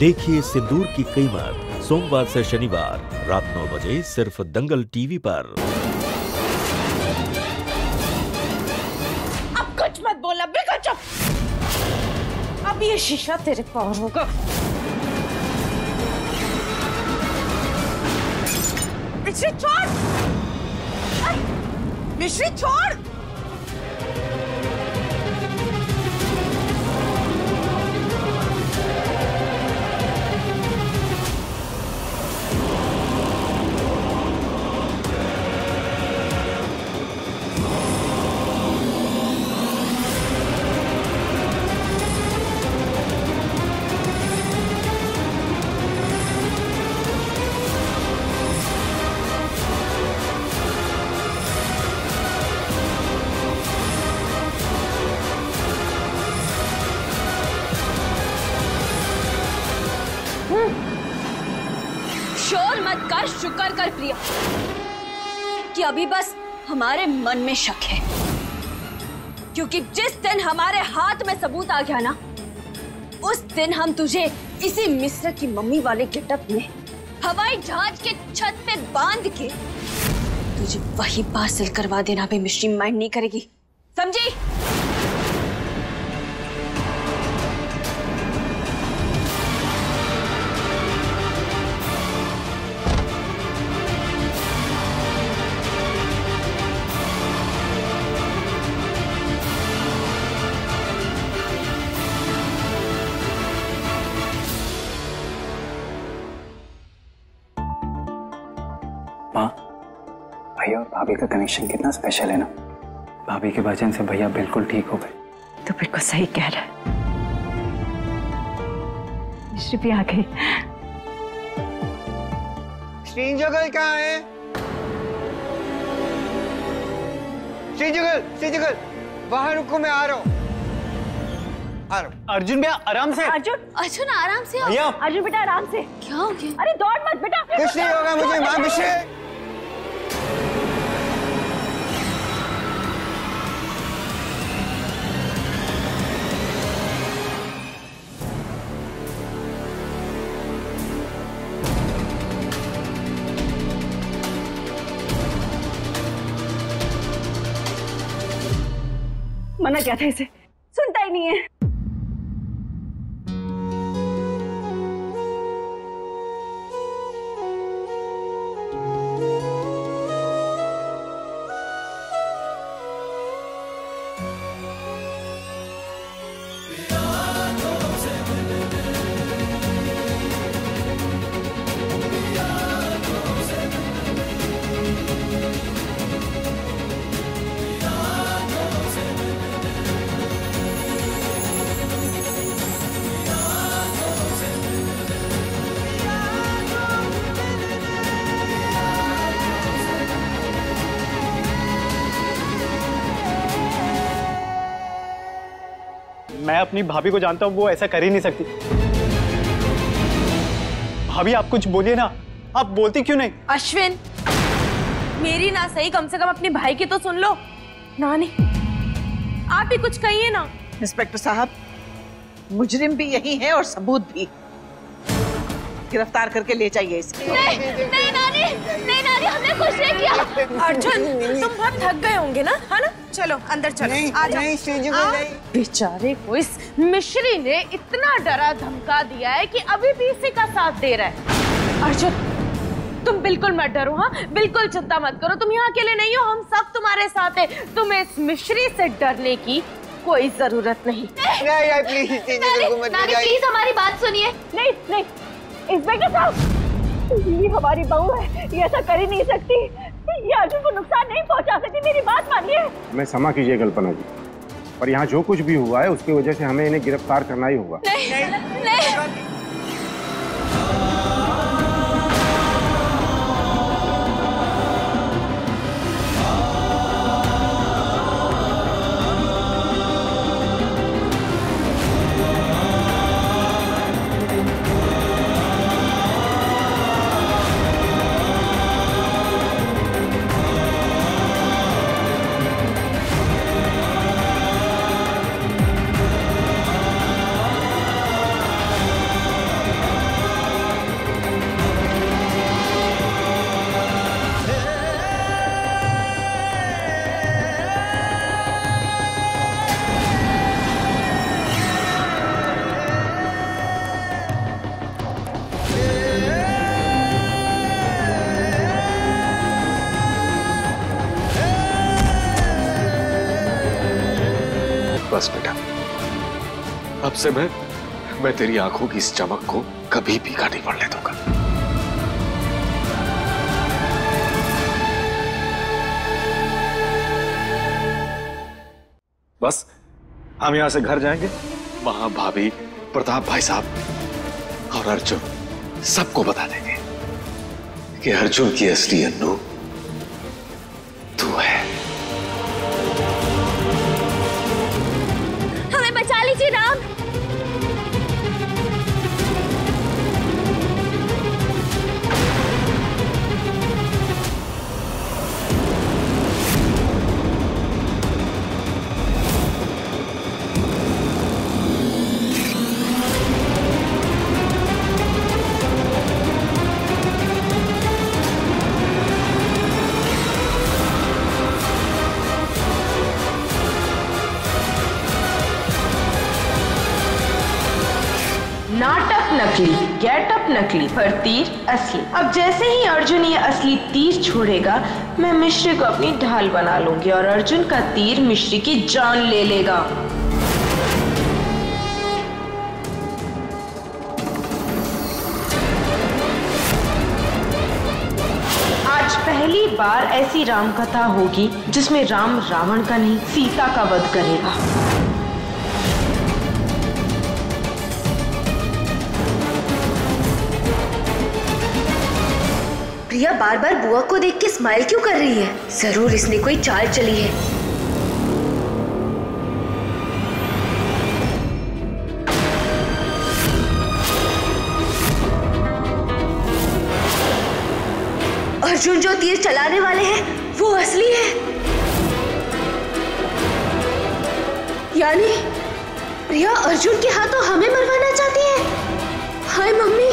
देखिए सिंदूर की कीमत सोमवार से शनिवार रात 9 बजे सिर्फ दंगल टीवी पर। अब कुछ मत बोलना, बिल्कुल चुप। अब ये शीशा तेरे पार होगा। मिश्री छोड़, मिश्री छोड़। शोर मत कर, शुक्र कर प्रिया कि अभी बस हमारे मन में शक है, क्योंकि जिस दिन हमारे हाथ में सबूत आ गया ना, उस दिन हम तुझे इसी मिस्र की मम्मी वाले गेटअप में हवाई जहाज के छत पे बांध के तुझे वही पार्सल करवा देना भी मिश्री माइंड नहीं करेगी, समझी? माँ, भैया और भाभी का कनेक्शन कितना स्पेशल है ना। भाभी के वचन से भैया बिल्कुल ठीक हो गए। तो बिल्कुल सही कह रहा है। मिश्री भी आ गई। श्रीजगल कहाँ है? श्रीजगल बाहर रुको, मैं आ रहा हूँ। अर्जुन भैया आराम से। अर्जुन आराम से। भैया अर्जुन बेटा आराम से। क्या हो गया? अरे दौड़ मत बेटा। कुछ नहीं होगा मुझे, माँ मिश्री। मना क्या था इसे, सुनता ही नहीं है। मैं अपनी भाभी को जानता हूँ, वो ऐसा कर ही नहीं सकती। भाभी आप कुछ बोलिए ना, आप बोलती क्यों नहीं? अश्विन, मेरी ना सही, कम से कम अपने भाई की तो सुन लो। नानी, आप भी कुछ कहिए ना। इंस्पेक्टर साहब, मुजरिम भी यही है और सबूत भी। गिरफ्तार करके ले जाइए इसे। नहीं नानी, हमने कुछ नहीं किया। अर्जुन, तुम बहुत थक गए होंगे ना, है ना? चलो अंदर चलो। आ जाओ। बेचारे को इस मिश्री ने इतना डरा धमका दिया है कि अभी भी इसी का साथ दे रहा है। अर्जुन, तुम बिल्कुल मत डरो, हाँ? बिल्कुल चिंता मत करो, तुम यहाँ अकेले नहीं हो, हम सब तुम्हारे साथ हैं। तुम्हें इस मिश्री से डरने की कोई जरूरत नहीं। प्लीज हमारी बात सुनिए। नहीं, इंस्पेक्टर साहब, ये हमारी बहू है, ये ऐसा कर ही नहीं सकती। ये अर्जुन को नुकसान नहीं पहुंचा सकती, मेरी बात मानिए। मैं क्षमा कीजिए कल्पना जी, पर यहाँ जो कुछ भी हुआ है उसकी वजह से हमें इन्हें गिरफ्तार करना ही होगा। नहीं। बस बेटा, अब से मैं तेरी आंखों की इस चमक को कभी फीका नहीं पड़ने दूंगा। बस हम यहां से घर जाएंगे, वहां भाभी, प्रताप भाई साहब और अर्जुन सबको बता देंगे कि अर्जुन की असली अन्नू तू है। हमें बचा लीजिए राम। नाटक नकली, गेटअप नकली, पर तीर असली। अब जैसे ही अर्जुन ये असली तीर छोड़ेगा, मैं मिश्री को अपनी ढाल बना लूंगी और अर्जुन का तीर मिश्री की जान ले लेगा। आज पहली बार ऐसी राम कथा होगी जिसमें राम रावण का नहीं, सीता का वध करेगा। प्रिया बार बार बुआ को देख के स्माइल क्यों कर रही है? जरूर इसने कोई चाल चली है। अर्जुन जो तीर चलाने वाले हैं वो असली है, यानी प्रिया अर्जुन के हाथों हमें मरवाना चाहती है। हाय मम्मी।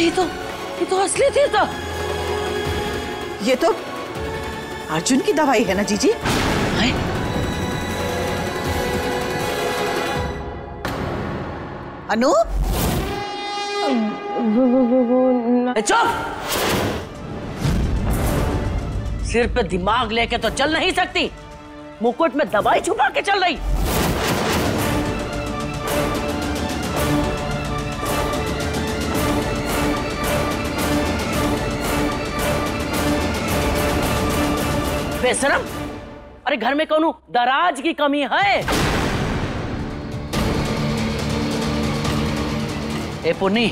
ये तो असली तीर था। ये तो अर्जुन की दवाई है ना जीजी? अनु, चुप! सिर पे दिमाग लेके तो चल नहीं सकती, मुकुट में दवाई छुपा के चल रही। बेशरम! अरे घर में कौन दराज की कमी है? ए पुन्नी,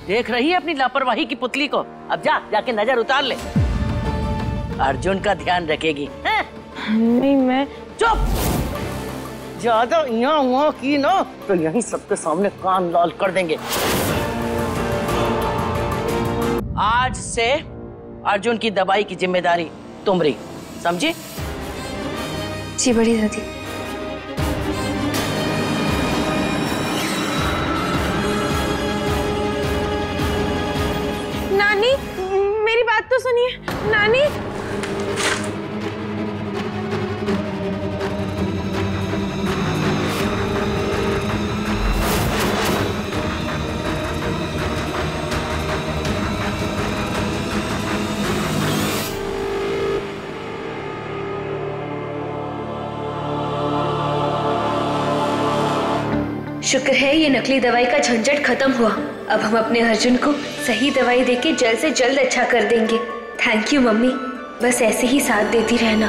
देख रही है अपनी लापरवाही की पुतली को? अब जाके नजर उतार ले। अर्जुन का ध्यान रखेगी। नहीं मैं। चुप! ज्यादा यहाँ वहाँ की ना तो यहीं सबके सामने कान लाल कर देंगे। आज से अर्जुन की दवाई की जिम्मेदारी तुम रही, समझी? जी बड़ी दादी। नानी, मेरी बात तो सुनिए। नानी, शुक्र है ये नकली दवाई का झंझट खत्म हुआ। अब हम अपने अर्जुन को सही दवाई देके जल्द से जल्द अच्छा कर देंगे। थैंक यू मम्मी, बस ऐसे ही साथ देती रहना।